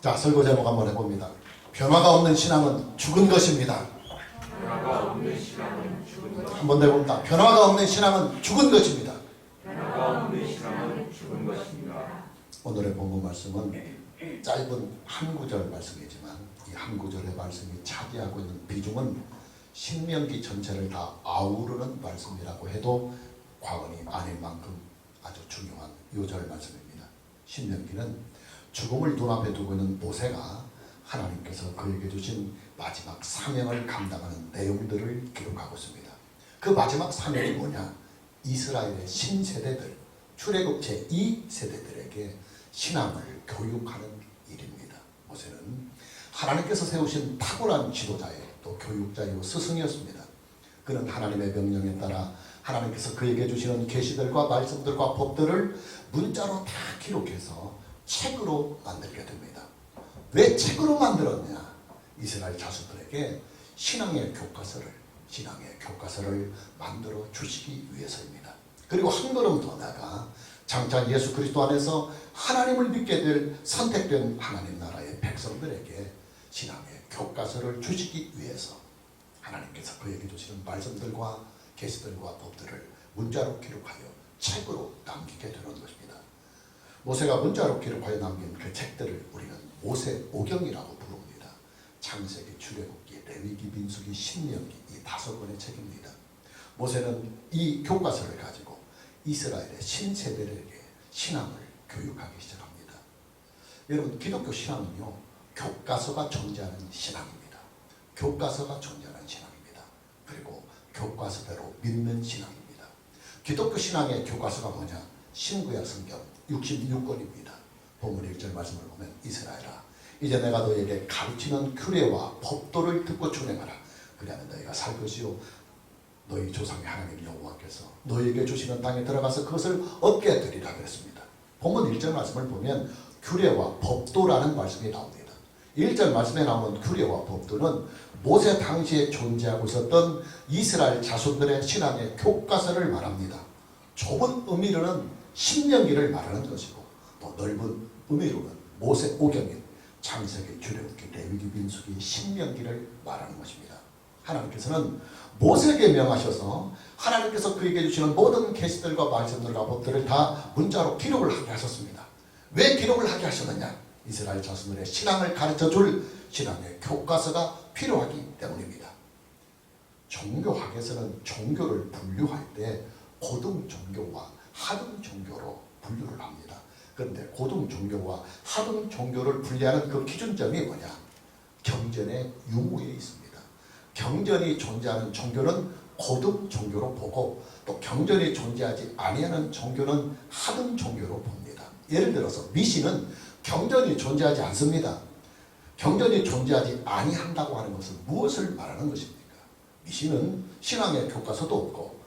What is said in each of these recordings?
자, 설교 제목 한번 해봅니다. 변화가 없는 신앙은 죽은 것입니다. 변화가 없는 신앙은 죽은 것입니다. 한번 더 해봅니다. 변화가 없는 신앙은 죽은 것입니다. 변화가 없는 신앙은 죽은 것입니다. 오늘의 본문 말씀은 짧은 한 구절 말씀이지만 이 한 구절의 말씀이 차지하고 있는 비중은 신명기 전체를 다 아우르는 말씀이라고 해도 과언이 아닐 만큼 아주 중요한 요절 말씀입니다. 신명기는 죽음을 눈앞에 두고 있는 모세가 하나님께서 그에게 주신 마지막 사명을 감당하는 내용들을 기록하고 있습니다. 그 마지막 사명이 뭐냐? 이스라엘의 신세대들, 출애굽 제2세대들에게 신앙을 교육하는 일입니다. 모세는 하나님께서 세우신 탁월한 지도자의 또 교육자이고 스승이었습니다. 그는 하나님의 명령에 따라 하나님께서 그에게 주시는 계시들과 말씀들과 법들을 문자로 다 기록해서 책으로 만들게 됩니다. 왜 책으로 만들었냐? 이스라엘 자손들에게 신앙의 교과서를 만들어 주시기 위해서입니다. 그리고 한 걸음 더 나아가 장차 예수 그리스도 안에서 하나님을 믿게 될 선택된 하나님 나라의 백성들에게 신앙의 교과서를 주시기 위해서 하나님께서 그에게 주시는 말씀들과 계시들과 법들을 문자로 기록하여 책으로 남기게 되는 것입니다. 모세가 문자로 기록하여 남긴 그 책들을 우리는 모세오경이라고 부릅니다. 창세기, 출애굽기, 레위기, 민수기, 신명기 이 5권의 책입니다. 모세는 이 교과서를 가지고 이스라엘의 신세대들에게 신앙을 교육하기 시작합니다. 여러분, 기독교 신앙은요, 교과서가 존재하는 신앙입니다. 교과서가 존재하는 신앙입니다. 그리고 교과서대로 믿는 신앙입니다. 기독교 신앙의 교과서가 뭐냐? 신구약 성경 66권입니다. 본문 1절 말씀을 보면 이스라엘아, 이제 내가 너에게 가르치는 규례와 법도를 듣고 준행하라. 그리하면 너희가 살 것이요 너희 조상의 하나님 여호와께서 너희에게 주시는 땅에 들어가서 그것을 얻게 되리라 그랬습니다. 본문 1절 말씀을 보면 규례와 법도라는 말씀이 나옵니다. 1절 말씀에 나오는 규례와 법도는 모세 당시에 존재하고 있었던 이스라엘 자손들의 신앙의 교과서를 말합니다. 좁은 의미로는 신명기를 말하는 것이고 또 넓은 의미로는 모세오경인 창세기, 출애굽기, 레위기, 민수기, 신명기를 말하는 것입니다. 하나님께서는 모세에게 명하셔서 하나님께서 그에게 주시는 모든 계시들과 말씀들과 법들을 다 문자로 기록을 하게 하셨습니다. 왜 기록을 하게 하셨느냐? 이스라엘 자손들의 신앙을 가르쳐줄 신앙의 교과서가 필요하기 때문입니다. 종교학에서는 종교를 분류할 때 고등 종교와 하등 종교로 분류를 합니다. 그런데 고등 종교와 하등 종교를 분리하는 그 기준점이 뭐냐? 경전의 유무에 있습니다. 경전이 존재하는 종교는 고등 종교로 보고 또 경전이 존재하지 아니하는 종교는 하등 종교로 봅니다. 예를 들어서 미신은 경전이 존재하지 않습니다. 경전이 존재하지 아니한다고 하는 것은 무엇을 말하는 것입니까? 미신은 신앙의 교과서도 없고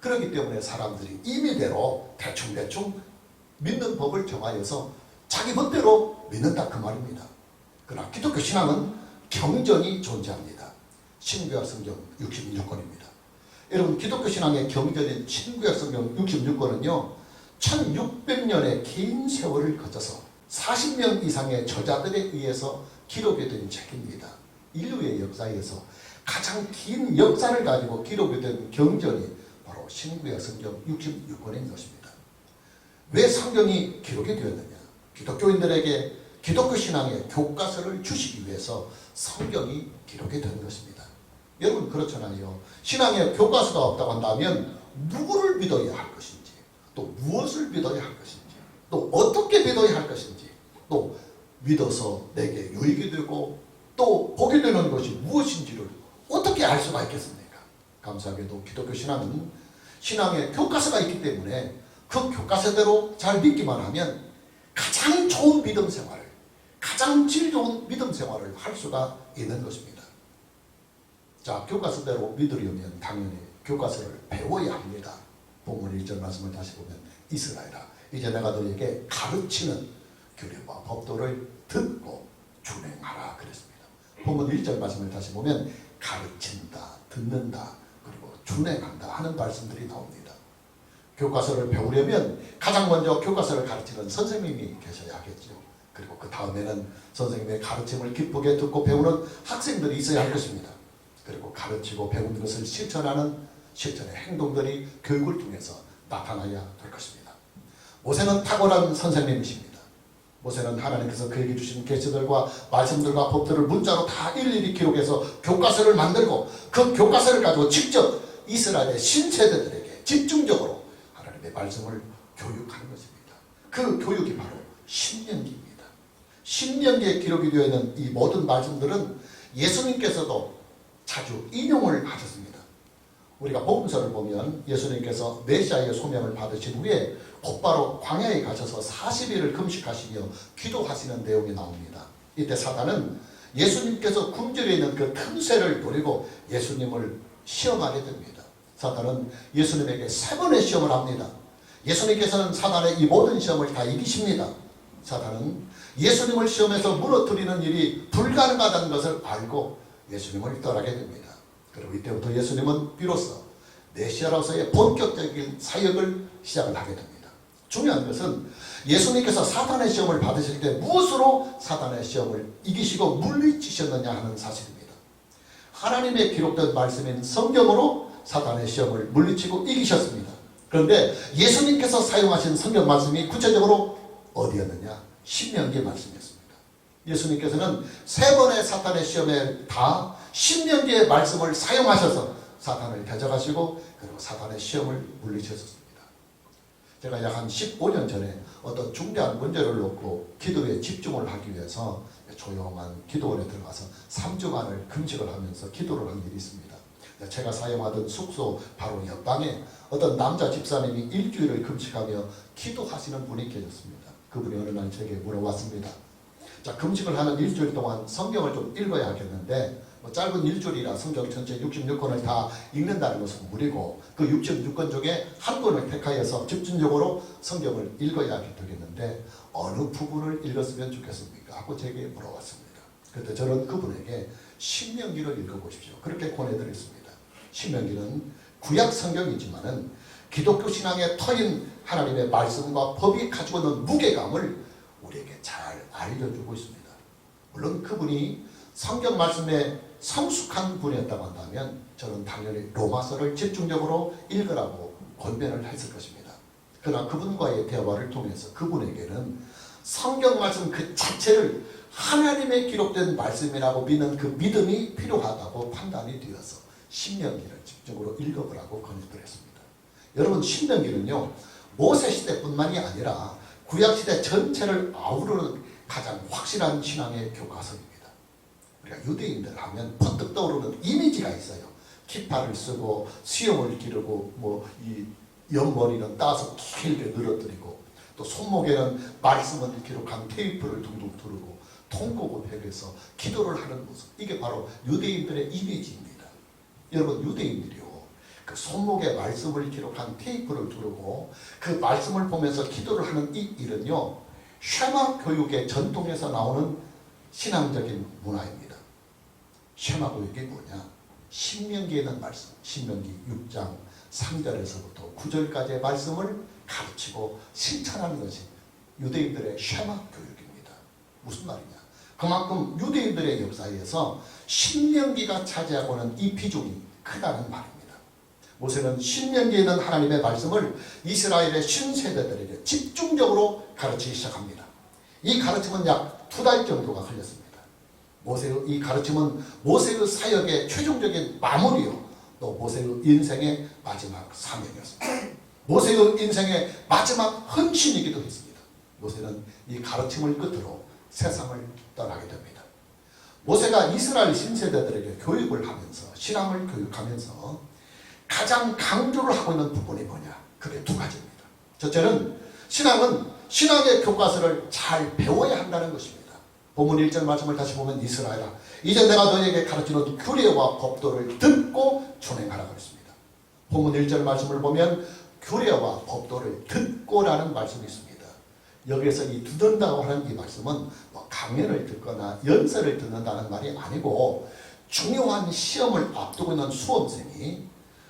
그렇기 때문에 사람들이 임의대로 대충 믿는 법을 정하여서 자기 멋대로 믿는다 그 말입니다. 그러나 기독교 신앙은 경전이 존재합니다. 신구약 성경 66권입니다. 여러분, 기독교 신앙의 경전인 신구약 성경 66권은요 1600년의 긴 세월을 거쳐서 40명 이상의 저자들에 의해서 기록이 된 책입니다. 인류의 역사에서 가장 긴 역사를 가지고 기록이 된 경전이 바로 신구약 성경 66권인 것입니다. 왜 성경이 기록이 되었느냐? 기독교인들에게 기독교 신앙의 교과서를 주시기 위해서 성경이 기록이 된 것입니다. 여러분, 그렇잖아요. 신앙의 교과서가 없다고 한다면 누구를 믿어야 할 것인지, 또 무엇을 믿어야 할 것인지, 또 어떻게 믿어야 할 것인지, 또 믿어서 내게 유익이 되고 또 복이 되는 것이 무엇인지를 어떻게 알 수가 있겠습니까? 감사하게도 기독교 신앙은 신앙의 교과서가 있기 때문에 그 교과서대로 잘 믿기만 하면 가장 좋은 믿음 생활을, 가장 질 좋은 믿음 생활을 할 수가 있는 것입니다. 자, 교과서대로 믿으려면 당연히 교과서를 배워야 합니다. 본문 1절 말씀을 다시 보면 이스라엘아, 이제 내가 너에게 가르치는 규례와 법도를 듣고 준행하라 그랬습니다. 본문 1절 말씀을 다시 보면 가르친다, 듣는다, 그리고 준행한다 하는 말씀들이 나옵니다. 교과서를 배우려면 가장 먼저 교과서를 가르치는 선생님이 계셔야 하겠죠. 그리고 그 다음에는 선생님의 가르침을 기쁘게 듣고 배우는 학생들이 있어야 할 것입니다. 그리고 가르치고 배운 것을 실천하는 실천의 행동들이 교육을 통해서 나타나야 될 것입니다. 모세는 탁월한 선생님이십니다. 모세는 하나님께서 그에게 주신 계시들과 말씀들과 법들을 문자로 다 일일이 기록해서 교과서를 만들고 그 교과서를 가지고 직접 이스라엘의 신세대들에게 집중적으로 하나님의 말씀을 교육하는 것입니다. 그 교육이 바로 신명기입니다. 신명기에 기록이 되어 있는 이 모든 말씀들은 예수님께서도 자주 인용을 하셨습니다. 우리가 복음서를 보면 예수님께서 메시아의 소명을 받으신 후에 곧바로 광야에 가셔서 40일을 금식하시며 기도하시는 내용이 나옵니다. 이때 사단은 예수님께서 굶주려 있는 그 틈새를 노리고 예수님을 시험하게 됩니다. 사단은 예수님에게 3번의 시험을 합니다. 예수님께서는 사단의 이 모든 시험을 다 이기십니다. 사단은 예수님을 시험해서 무너뜨리는 일이 불가능하다는 것을 알고 예수님을 떠나게 됩니다. 그리고 이때부터 예수님은 비로소 메시아로서의 본격적인 사역을 시작을 하게 됩니다. 중요한 것은 예수님께서 사탄의 시험을 받으실 때 무엇으로 사탄의 시험을 이기시고 물리치셨느냐 하는 사실입니다. 하나님의 기록된 말씀인 성경으로 사탄의 시험을 물리치고 이기셨습니다. 그런데 예수님께서 사용하신 성경 말씀이 구체적으로 어디였느냐? 신명기 말씀이었습니다. 예수님께서는 3번의 사탄의 시험에 다 신명기의 말씀을 사용하셔서 사탄을 대적하시고 그리고 사탄의 시험을 물리치셨습니다. 제가 약 한 15년 전에 어떤 중대한 문제를 놓고 기도에 집중을 하기 위해서 조용한 기도원에 들어가서 3주간을 금식을 하면서 기도를 한 일이 있습니다. 제가 사용하던 숙소 바로 옆방에 어떤 남자 집사님이 일주일을 금식하며 기도하시는 분이 계셨습니다. 그분이 어느 날 제게 물어봤습니다. 자, 금식을 하는 일주일 동안 성경을 좀 읽어야 하겠는데 짧은 일주일이라 성경 전체 66권을 다 읽는다는 것은 무리고 그 66권 중에 한 권을 택하여서 집중적으로 성경을 읽어야 되겠는데 어느 부분을 읽었으면 좋겠습니까? 하고 제게 물어봤습니다. 그때 저는 그분에게 신명기를 읽어보십시오. 그렇게 권해드렸습니다. 신명기는 구약 성경이지만은 기독교 신앙의 터인 하나님의 말씀과 법이 가지고 있는 무게감을 우리에게 잘 알려주고 있습니다. 물론 그분이 성경 말씀에 성숙한 분이었다고 한다면 저는 당연히 로마서를 집중적으로 읽으라고 권면을 했을 것입니다. 그러나 그분과의 대화를 통해서 그분에게는 성경 말씀 그 자체를 하나님의 기록된 말씀이라고 믿는 그 믿음이 필요하다고 판단이 되어서 신명기를 집중적으로 읽어보라고 권유드렸습니다. 여러분, 신명기는요 모세시대뿐만이 아니라 구약시대 전체를 아우르는 가장 확실한 신앙의 교과서입니다. 우리가 유대인들 하면 번뜩 떠오르는 이미지가 있어요. 키파를 쓰고 수염을 기르고 이 옆머리는 따서 길게 늘어뜨리고 또 손목에는 말씀을 기록한 테이프를 둥둥 두르고 통곡을 베겨서 기도를 하는 모습, 이게 바로 유대인들의 이미지입니다. 여러분, 유대인들이요 그 손목에 말씀을 기록한 테이프를 두르고 그 말씀을 보면서 기도를 하는 이 일은요 쉐마 교육의 전통에서 나오는 신앙적인 문화입니다. 쉐마 교육이 뭐냐? 신명기에 있는 말씀, 신명기 6장 3절에서부터 9절까지의 말씀을 가르치고 실천하는 것이 유대인들의 쉐마 교육입니다. 무슨 말이냐? 그만큼 유대인들의 역사에서 신명기가 차지하고 있는 이 비중이 크다는 말입니다. 모세는 신명기에 있는 하나님의 말씀을 이스라엘의 신세대들에게 집중적으로 가르치기 시작합니다. 이 가르침은 약 2달 정도가 걸렸습니다. 모세의 이 가르침은 모세의 사역의 최종적인 마무리요, 또 모세의 인생의 마지막 사명이었습니다. 모세의 인생의 마지막 헌신이기도 했습니다. 모세는 이 가르침을 끝으로 세상을 떠나게 됩니다. 모세가 이스라엘 신세대들에게 교육을 하면서 신앙을 교육하면서 가장 강조를 하고 있는 부분이 뭐냐? 그게 2가지입니다. 첫째는 신앙은 신앙의 교과서를 잘 배워야 한다는 것입니다. 본문 1절 말씀을 다시 보면 이스라엘아 이제 내가 너에게 가르치는 규례와 법도를 듣고 준행하라고 했습니다. 본문 1절 말씀을 보면 규례와 법도를 듣고라는 말씀이 있습니다. 여기에서 이 듣는다고 하는 이 말씀은 강연을 듣거나 연설을 듣는다는 말이 아니고 중요한 시험을 앞두고 있는 수험생이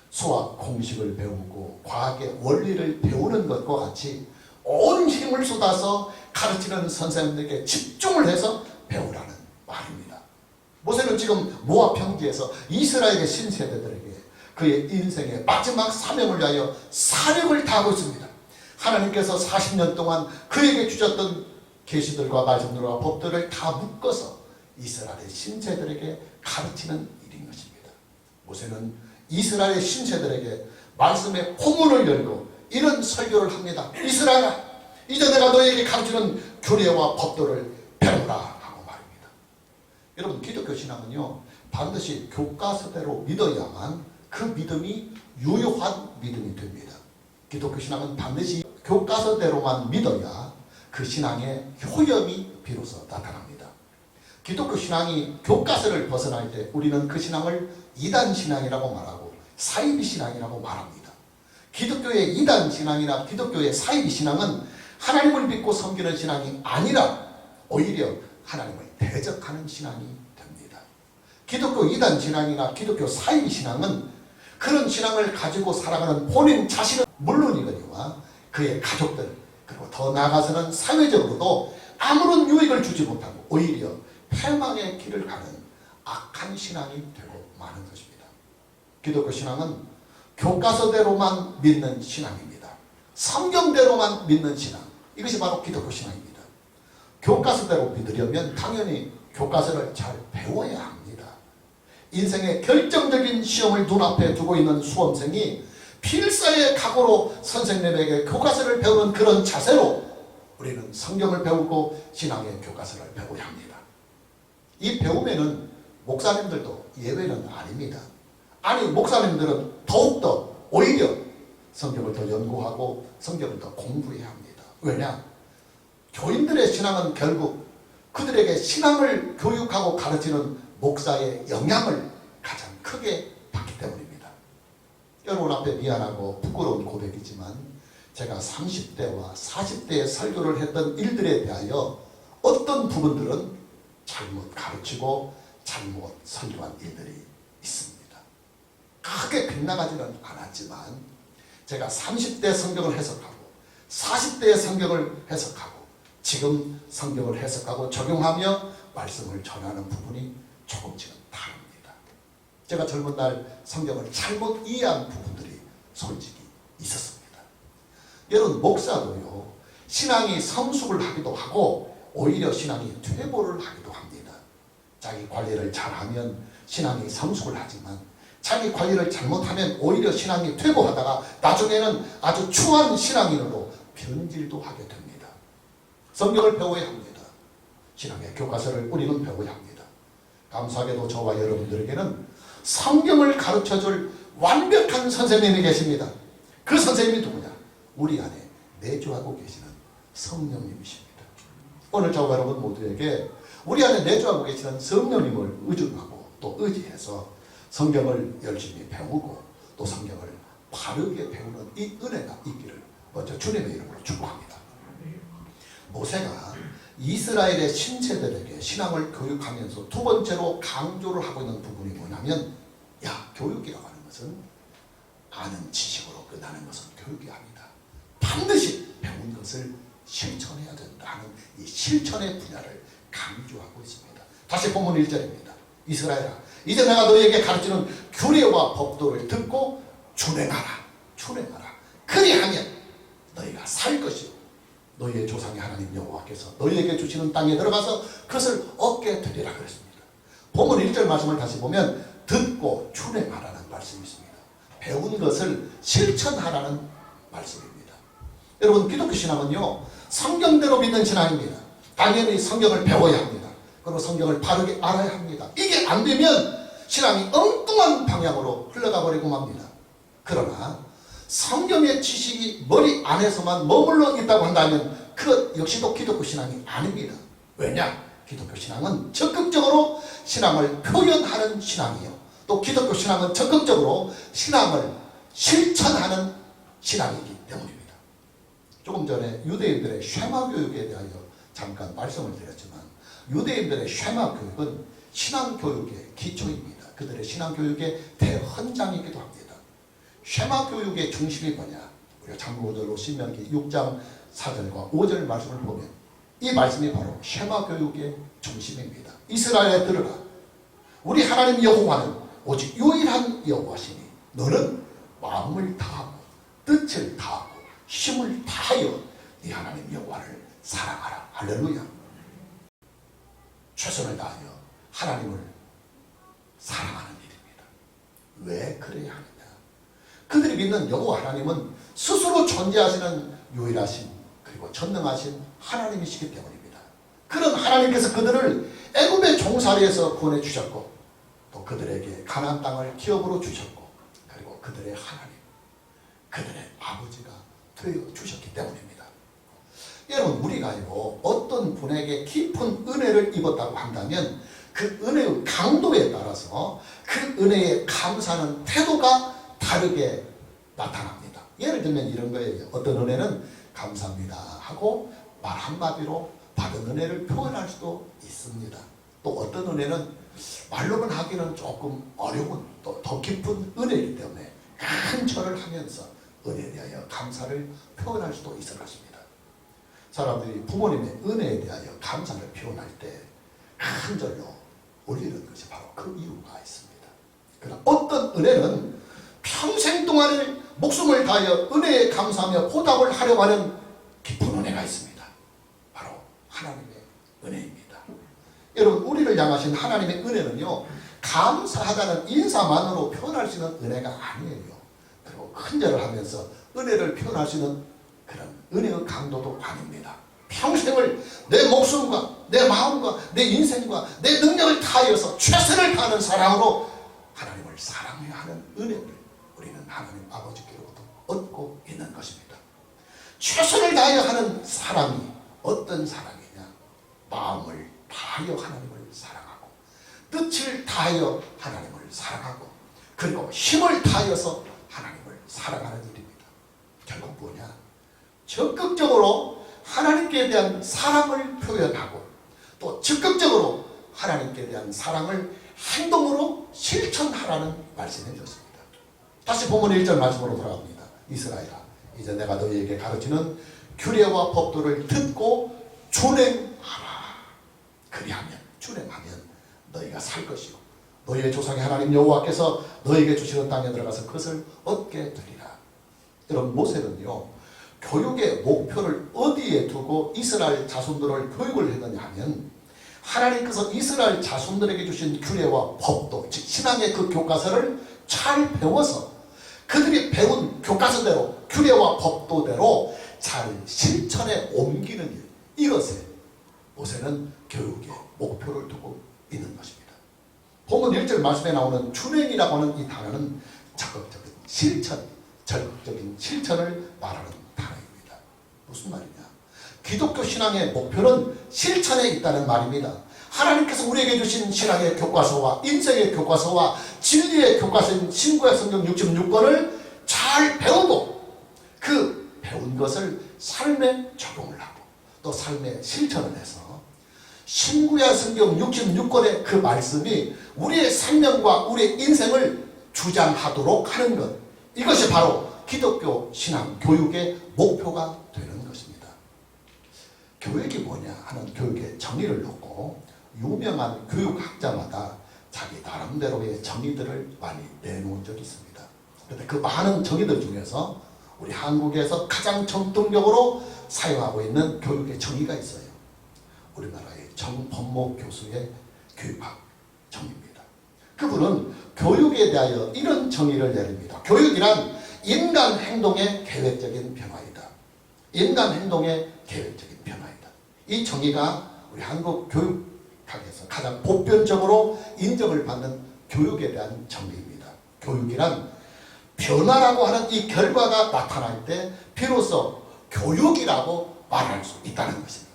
수학 공식을 배우고 과학의 원리를 배우는 것과 같이 온 힘을 쏟아서 가르치는 선생님들에게 집중을 해서 배우라는 말입니다. 모세는 지금 모압 평지에서 이스라엘의 신세대들에게 그의 인생의 마지막 사명을 위하여 사력을 다하고 있습니다. 하나님께서 40년 동안 그에게 주셨던 계시들과 말씀들과 법들을 다 묶어서 이스라엘의 신세들에게 가르치는 일인 것입니다. 모세는 이스라엘의 신세들에게 말씀의 포문을 열고 이런 설교를 합니다. 이스라엘아, 이제 내가 너에게 가르치는 규례와 법도를 배우라 하고 말입니다. 여러분, 기독교 신앙은요, 반드시 교과서대로 믿어야만 그 믿음이 유효한 믿음이 됩니다. 기독교 신앙은 반드시 교과서대로만 믿어야 그 신앙의 효염이 비로소 나타납니다. 기독교 신앙이 교과서를 벗어날 때 우리는 그 신앙을 이단 신앙이라고 말하고 사이비 신앙이라고 말합니다. 기독교의 이단 신앙이나 기독교의 사이비 신앙은 하나님을 믿고 섬기는 신앙이 아니라 오히려 하나님을 대적하는 신앙이 됩니다. 기독교 이단 신앙이나 기독교 사이비 신앙은 그런 신앙을 가지고 살아가는 본인 자신은 물론이거니와 그의 가족들, 그리고 더 나아가서는 사회적으로도 아무런 유익을 주지 못하고 오히려 패망의 길을 가는 악한 신앙이 되고 마는 것입니다. 기독교 신앙은 교과서대로만 믿는 신앙입니다. 성경대로만 믿는 신앙, 이것이 바로 기독교 신앙입니다. 교과서대로 믿으려면 당연히 교과서를 잘 배워야 합니다. 인생의 결정적인 시험을 눈앞에 두고 있는 수험생이 필사의 각오로 선생님에게 교과서를 배우는 그런 자세로 우리는 성경을 배우고 신앙의 교과서를 배워야 합니다. 이 배움에는 목사님들도 예외는 아닙니다. 아니, 목사님들은 더욱더 오히려 성경을 더 연구하고 성경을 더 공부해야 합니다. 왜냐? 교인들의 신앙은 결국 그들에게 신앙을 교육하고 가르치는 목사의 영향을 가장 크게 받기 때문입니다. 여러분 앞에 미안하고 부끄러운 고백이지만 제가 30대와 40대에 설교를 했던 일들에 대하여 어떤 부분들은 잘못 가르치고 잘못 설교한 일들이 있습니다. 크게 빗나가지는 않았지만 제가 30대 성경을 해석하고 40대의 성경을 해석하고 지금 성경을 해석하고 적용하며 말씀을 전하는 부분이 조금씩은 다릅니다. 제가 젊은 날 성경을 잘못 이해한 부분들이 솔직히 있었습니다. 여러분, 목사도요, 신앙이 성숙을 하기도 하고 오히려 신앙이 퇴보를 하기도 합니다. 자기 관리를 잘하면 신앙이 성숙을 하지만 자기 관리를 잘못하면 오히려 신앙이 퇴보하다가 나중에는 아주 추한 신앙인으로 변질도 하게 됩니다. 성경을 배워야 합니다. 신앙의 교과서를 우리는 배워야 합니다. 감사하게도 저와 여러분들에게는 성경을 가르쳐줄 완벽한 선생님이 계십니다. 그 선생님이 누구냐? 우리 안에 내주하고 계시는 성령님이십니다. 오늘 저와 여러분 모두에게 우리 안에 내주하고 계시는 성령님을 의존하고 또 의지해서 성경을 열심히 배우고 또 성경을 바르게 배우는 이 은혜가 있기를 먼저 주님의 이름으로 축복합니다. 모세가 이스라엘의 신체들에게 신앙을 교육하면서 두 번째로 강조를 하고 있는 부분이 뭐냐면, 교육이라고 하는 것은 아는 지식으로 끝나는 것은 교육이 아니다. 반드시 배운 것을 실천해야 된다는 이 실천의 분야를 강조하고 있습니다. 다시 본문 1절입니다. 이스라엘아, 이제 내가 너희에게 가르치는 규례와 법도를 듣고 준행하라. 그리하면 너희가 살 것이요 너희의 조상의 하나님 여호와께서 너희에게 주시는 땅에 들어가서 그것을 얻게 되리라 그랬습니다. 본문 1절 말씀을 다시 보면 듣고 준행하라는 말씀이 있습니다. 배운 것을 실천하라는 말씀입니다. 여러분, 기독교 신앙은요, 성경대로 믿는 신앙입니다. 당연히 성경을 배워야 합니다. 그리고 성경을 바르게 알아야 합니다. 이게 안 되면 신앙이 엉뚱한 방향으로 흘러가 버리고 맙니다. 그러나 성경의 지식이 머리 안에서만 머물러 있다고 한다면 그것 역시도 기독교 신앙이 아닙니다. 왜냐? 기독교 신앙은 적극적으로 신앙을 표현하는 신앙이요, 또 기독교 신앙은 적극적으로 신앙을 실천하는 신앙이기 때문입니다. 조금 전에 유대인들의 쉐마 교육에 대하여 잠깐 말씀을 드렸지만 유대인들의 쉐마 교육은 신앙 교육의 기초입니다. 그들의 신앙 교육의 대헌장이기도 합니다. 쉐마 교육의 중심이 뭐냐? 우리가 참고적으로 신명기 6장 4절과 5절 말씀을 보면 이 말씀이 바로 쉐마 교육의 중심입니다. 이스라엘에 들으라. 우리 하나님 여호와는 오직 유일한 여호와시니 너는 마음을 다하고 뜻을 다하고 힘을 다하여 네 하나님 여호와를 사랑하라. 할렐루야. 최선을 다하여 하나님을 사랑하는 일입니다. 왜 그래야 하느냐? 그들이 믿는 여호와 하나님은 스스로 존재하시는 유일하신 그리고 전능하신 하나님이시기 때문입니다. 그런 하나님께서 그들을 애굽의 종살이에서 구원해 주셨고 또 그들에게 가나안 땅을 기업으로 주셨고 그리고 그들의 하나님, 그들의 아버지가 되어 주셨기 때문입니다. 여러분, 우리가요 어떤 분에게 깊은 은혜를 입었다고 한다면 그 은혜의 강도에 따라서 그 은혜에 감사하는 태도가 다르게 나타납니다. 예를 들면 이런 거예요. 어떤 은혜는 감사합니다 하고 말 한마디로 받은 은혜를 표현할 수도 있습니다. 또 어떤 은혜는 말로만 하기는 조금 어려운 또 더 깊은 은혜이기 때문에 큰 절을 하면서 은혜에 대하여 감사를 표현할 수도 있을 것입니다. 사람들이 부모님의 은혜에 대하여 감사를 표현할 때 큰 절로 올리는 것이 바로 그 이유가 있습니다. 그러나 어떤 은혜는 평생 동안을 목숨을 다하여 은혜에 감사하며 보답을 하려고 하는 깊은 은혜가 있습니다. 바로 하나님의 은혜입니다. 여러분, 우리를 향하신 하나님의 은혜는요 감사하다는 인사만으로 표현할 수 있는 은혜가 아니에요. 그리고 큰 절을 하면서 은혜를 표현할 수 있는 그런 은혜의 강도도 아닙니다. 평생을 내 목숨과 내 마음과 내 인생과 내 능력을 다하여서 최선을 다하는 사랑으로 하나님을 사랑해야 하는 은혜를 우리는 하나님 아버지께로부터 얻고 있는 것입니다. 최선을 다하여 하는 사랑이 어떤 사랑이냐? 마음을 다하여 하나님을 사랑하고 뜻을 다하여 하나님을 사랑하고 그리고 힘을 다하여서 하나님을 사랑하는 일입니다. 결국 뭐냐? 적극적으로 하나님께 대한 사랑을 표현하고 또 적극적으로 하나님께 대한 사랑을 행동으로 실천하라는 말씀해 주셨습니다. 다시 본문 1절 말씀으로 돌아갑니다. 이스라엘아, 이제 내가 너희에게 가르치는 규례와 법도를 듣고 준행하라. 그리하면, 준행하면 너희가 살 것이고 너희의 조상의 하나님 여호와께서 너희에게 주시는 땅에 들어가서 그것을 얻게 되리라. 여러분, 모세는요 교육의 목표를 어디에 두고 이스라엘 자손들을 교육을 했느냐 하면 하나님께서 이스라엘 자손들에게 주신 규례와 법도, 즉 신앙의 그 교과서를 잘 배워서 그들이 배운 교과서대로 규례와 법도대로 잘 실천에 옮기는 일, 이것에 모세는 교육의 목표를 두고 있는 것입니다. 본문 1절 말씀에 나오는 준행이라고 하는 이 단어는 적극적인 실천, 적극적인 실천을 말하는 단어입니다. 무슨 말이냐? 기독교 신앙의 목표는 실천에 있다는 말입니다. 하나님께서 우리에게 주신 신앙의 교과서와 인생의 교과서와 진리의 교과서인 신구약 성경 66권을 잘 배우고 그 배운 것을 삶에 적용을 하고 또 삶에 실천을 해서 신구약 성경 66권의 그 말씀이 우리의 생명과 우리의 인생을 주장하도록 하는 것, 이것이 바로 기독교 신앙 교육의 목표가 되는 것입니다. 교육이 뭐냐 하는 교육의 정의를 놓고 유명한 교육학자마다 자기 나름대로의 정의들을 많이 내놓은 적이 있습니다. 그런데 그 많은 정의들 중에서 우리 한국에서 가장 정통적으로 사용하고 있는 교육의 정의가 있어요. 우리나라의 정범모 교수의 교육학 정의입니다. 그분은 교육에 대하여 이런 정의를 내립니다. 교육이란 인간 행동의 계획적인 변화이다. 인간 행동의 계획적인 변화이다. 이 정의가 우리 한국 교육학에서 가장 보편적으로 인정을 받는 교육에 대한 정의입니다. 교육이란 변화라고 하는 이 결과가 나타날 때 비로소 교육이라고 말할 수 있다는 것입니다.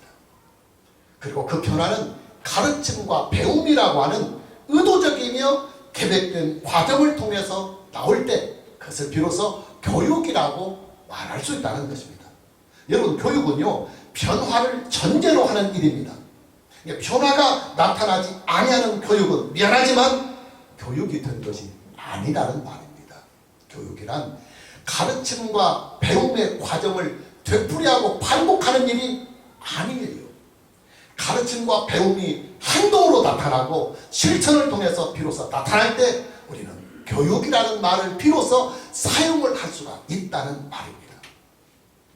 그리고 그 변화는 가르침과 배움이라고 하는 의도적이며 계획된 과정을 통해서 나올 때 그것을 비로소 교육이라고 말할 수 있다는 것입니다. 여러분, 교육은요 변화를 전제로 하는 일입니다. 변화가 나타나지 아니하는 교육은 미안하지만 교육이 된 것이 아니라는 말입니다. 교육이란 가르침과 배움의 과정을 되풀이하고 반복하는 일이 아니에요. 가르침과 배움이 행동으로 나타나고 실천을 통해서 비로소 나타날 때 우리는 교육이라는 말을 비로소 사용을 할 수가 있다는 말입니다.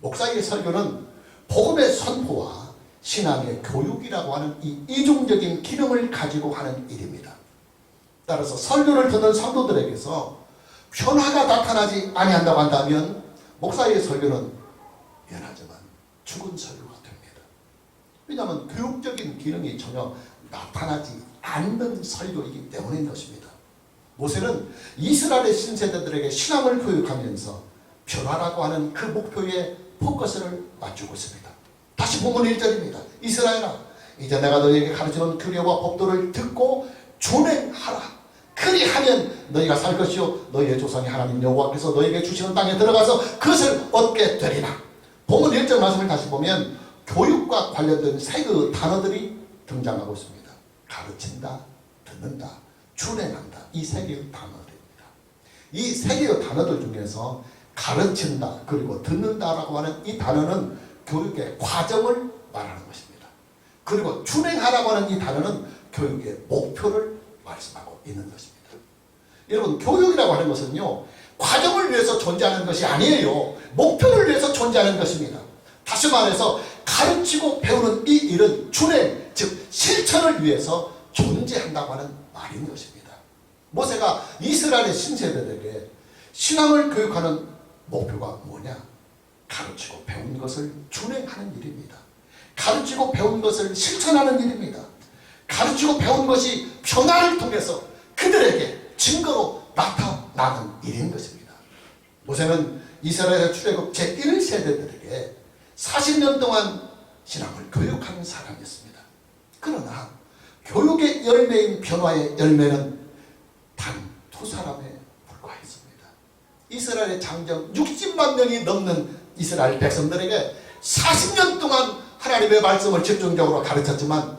목사의 설교는 복음의 선포와 신앙의 교육이라고 하는 이 이중적인 기능을 가지고 하는 일입니다. 따라서 설교를 듣는 성도들에게서 변화가 나타나지 아니한다고 한다면 목사의 설교는 미안하지만 죽은 설교가 됩니다. 왜냐하면 교육적인 기능이 전혀 나타나지 않는 설교이기 때문인 것입니다. 모세는 이스라엘의 신세대들에게 신앙을 교육하면서 변화라고 하는 그 목표에 포커스를 맞추고 있습니다. 다시 본문 1절입니다. 이스라엘아, 이제 내가 너희에게 가르치는 규례와 법도를 듣고 준행하라. 그리하면 너희가 살 것이요 너희의 조상의 하나님 여호와께서 너희에게 주시는 땅에 들어가서 그것을 얻게 되리라. 본문 1절 말씀을 다시 보면 교육과 관련된 세 그 단어들이 등장하고 있습니다. 가르친다, 듣는다, 준행한다. 이 세 개의 단어들입니다. 이 세 개의 단어들 중에서 가르친다 그리고 듣는다라고 하는 이 단어는 교육의 과정을 말하는 것입니다. 그리고 준행하라고 하는 이 단어는 교육의 목표를 말씀하고 있는 것입니다. 여러분, 교육이라고 하는 것은요, 과정을 위해서 존재하는 것이 아니에요. 목표를 위해서 존재하는 것입니다. 다시 말해서 가르치고 배우는 이 일은 준행, 즉 실천을 위해서 존재한다고 하는 말인 것입니다. 모세가 이스라엘의 신세대들에게 신앙을 교육하는 목표가 뭐냐? 가르치고 배운 것을 준행하는 일입니다. 가르치고 배운 것을 실천하는 일입니다. 가르치고 배운 것이 변화를 통해서 그들에게 증거로 나타나는 일인 것입니다. 모세는 이스라엘 출애굽 제1세대들에게 40년 동안 신앙을 교육하는 사람이었습니다. 그러나 교육의 열매인 변화의 열매는 단 두 사람에 불과했습니다. 이스라엘의 장정 60만 명이 넘는 이스라엘 백성들에게 40년 동안 하나님의 말씀을 집중적으로 가르쳤지만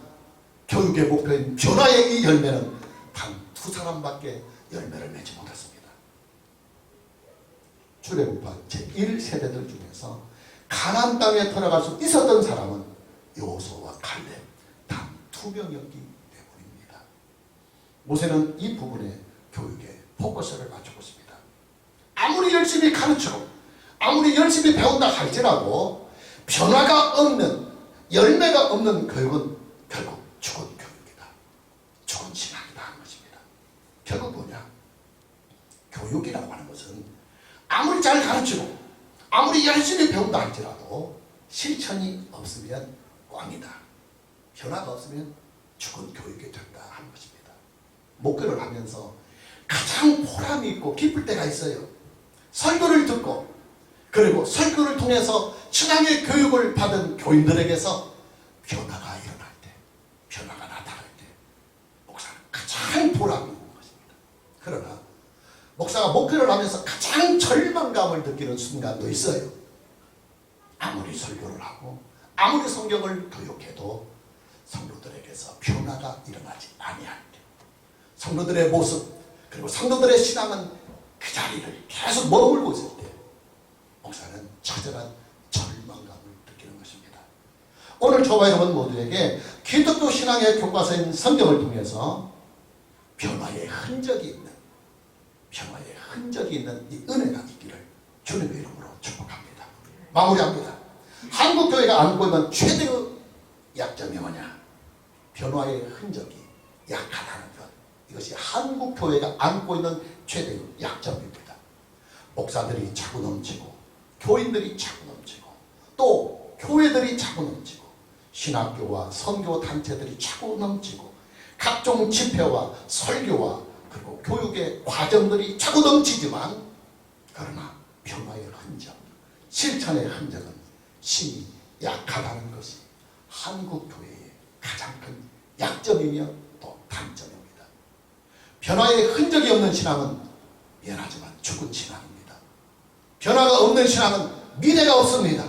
교육의 목표인 변화의 이 열매는 단 두 사람밖에 열매를 맺지 못했습니다. 출애굽파 제1세대들 중에서 가나안 땅에 들어갈 수 있었던 사람은 여호수아와 갈렙 단 2명이었기 때문입니다. 모세는 이 부분에 교육에 포커스를 맞추고 있습니다. 아무리 열심히 가르치고 아무리 열심히 배운다 할지라도 변화가 없는, 열매가 없는 교육은 결국 죽은 교육이다, 죽은 신앙이다 하는 것입니다. 결국 뭐냐? 교육이라고 하는 것은 아무리 잘 가르치고 아무리 열심히 배운다 할지라도 실천이 없으면 꽝이다, 변화가 없으면 죽은 교육이 된다 하는 것입니다. 목회를 하면서 가장 보람이 있고 기쁠 때가 있어요. 설교를 듣고 그리고 설교를 통해서 신앙의 교육을 받은 교인들에게서 변화가 일어날 때, 변화가 나타날 때 목사는 가장 보람이 있는 것입니다. 그러나 목사가 목회를 하면서 가장 절망감을 느끼는 순간도 있어요. 아무리 설교를 하고 아무리 성경을 교육해도 성도들에게서 변화가 일어나지 아니할 때, 성도들의 모습 그리고 성도들의 신앙은 그 자리를 계속 머물고 있을 때 목사는 처절한 절망감을 느끼는 것입니다. 오늘 저와 여러분 모두에게 기독교 신앙의 교과서인 성경을 통해서 변화의 흔적이 있는 이 은혜가 있기를 주님의 이름으로 축복합니다. 마무리합니다. 한국교회가 안고 있는 최대의 약점이 뭐냐? 변화의 흔적이 약하다는 것. 이것이 한국교회가 안고 있는 최대의 약점입니다. 목사들이 자꾸 넘치고 교인들이 자꾸 넘치고 또 교회들이 자꾸 넘치고 신학교와 선교 단체들이 자꾸 넘치고 각종 집회와 설교와 그리고 교육의 과정들이 자꾸 넘치지만 그러나 변화의 흔적, 실천의 흔적은 심히 약하다는 것이 한국교회의 가장 큰 약점이며 또 단점입니다. 변화의 흔적이 없는 신앙은 미안하지만 죽은 신앙입니다. 변화가 없는 신앙은 미래가 없습니다.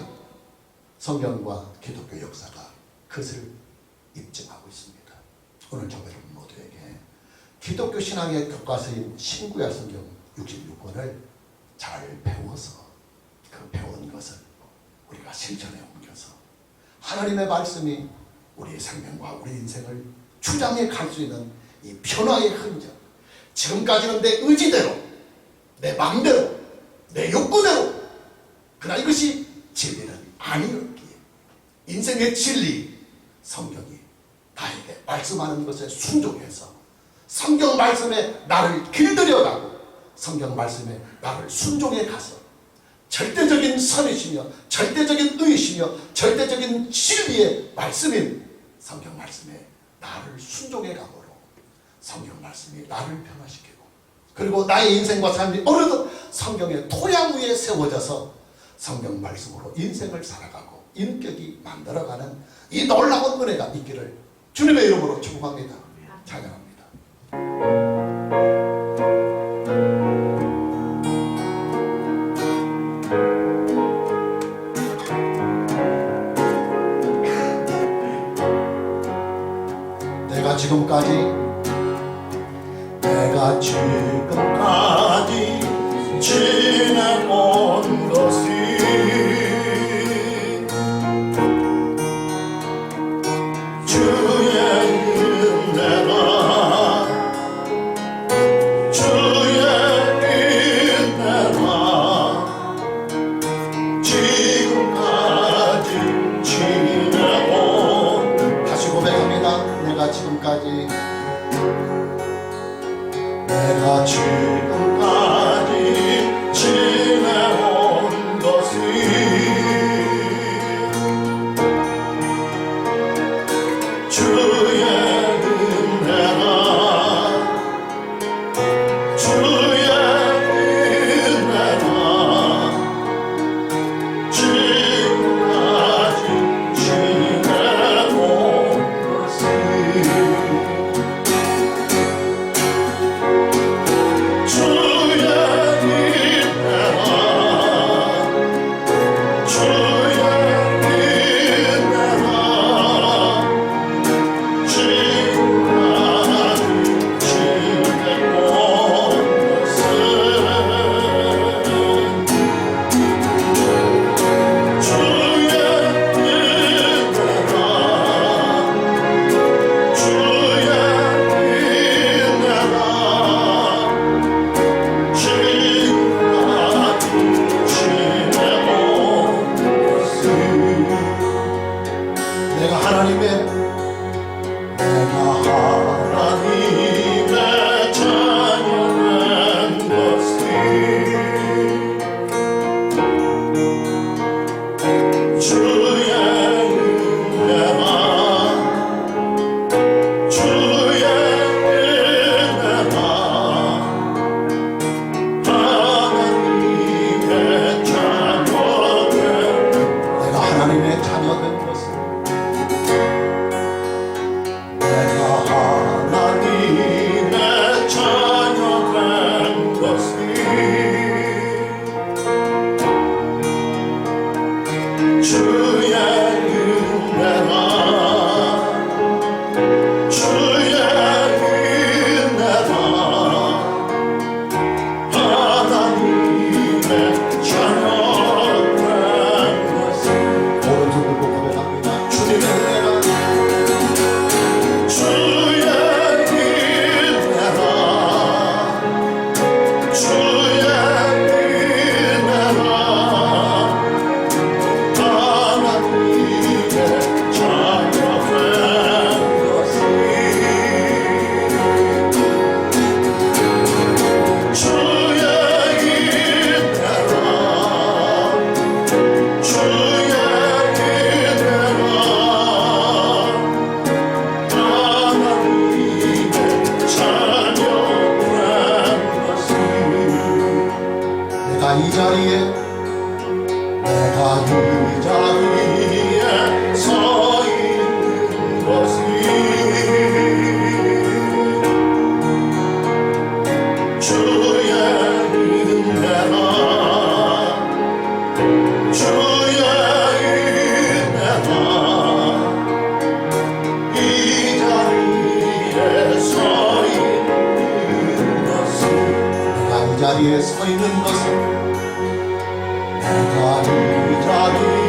성경과 기독교 역사가 그것을 입증하고 있습니다. 오늘 저와 여러분 모두에게 기독교 신앙의 교과서인 신구약 성경 66권을 잘 배워서 그 배운 것을 우리가 실천에 옮겨서 하나님의 말씀이 우리 생명과 우리 인생을 주장해 갈 수 있는 이 변화의 흔적. 지금까지는 내 의지대로, 내 마음대로, 내 욕구대로, 그러나 이것이 진리는 아니었기에 인생의 진리, 성경이 나에게 말씀하는 것에 순종해서 성경 말씀에 나를 길들여가고 성경 말씀에 나를 순종해 가서 절대적인 선이시며 절대적인 의이시며 절대적인 진리의 말씀인 성경 말씀에 나를 순종해 가므로 성경 말씀이 나를 변화시키고 그리고 나의 인생과 삶이 어느덧 성경의 토양 위에 세워져서 성경 말씀으로 인생을 살아가고 인격이 만들어가는 이 놀라운 은혜가 있기를 주님의 이름으로 축복합니다. 찬양합니다. 내가 지금까지 지내온 것이 주의 은혜라 주의 은혜라 지금까지 지내온 다시 고백합니다. 내가 지금까지 지내온 것이 주의 은혜라 주의 은혜라 지금까지 지내온 것이 하나님의 자녀된 것이 주의 은혜라 주의 은혜라 하나님의 자녀된 내가 하나님의 자녀된 것을 하나님의 자녀된 것이 주의 은혜라 주의 은혜라 하나님의 자녀된 것이 오른손을 고백합니다. 주님의 은혜라 주의 은혜라 주의 은혜라 하나님의 자녀된 것이 주의 은혜라 주의 내가 이 자리에 서 있는 것이 주의 은혜라 주의 은혜라 이 자리에 서 있는 것은 내가 이 자리에 서 있는 것은 내가 이 자리에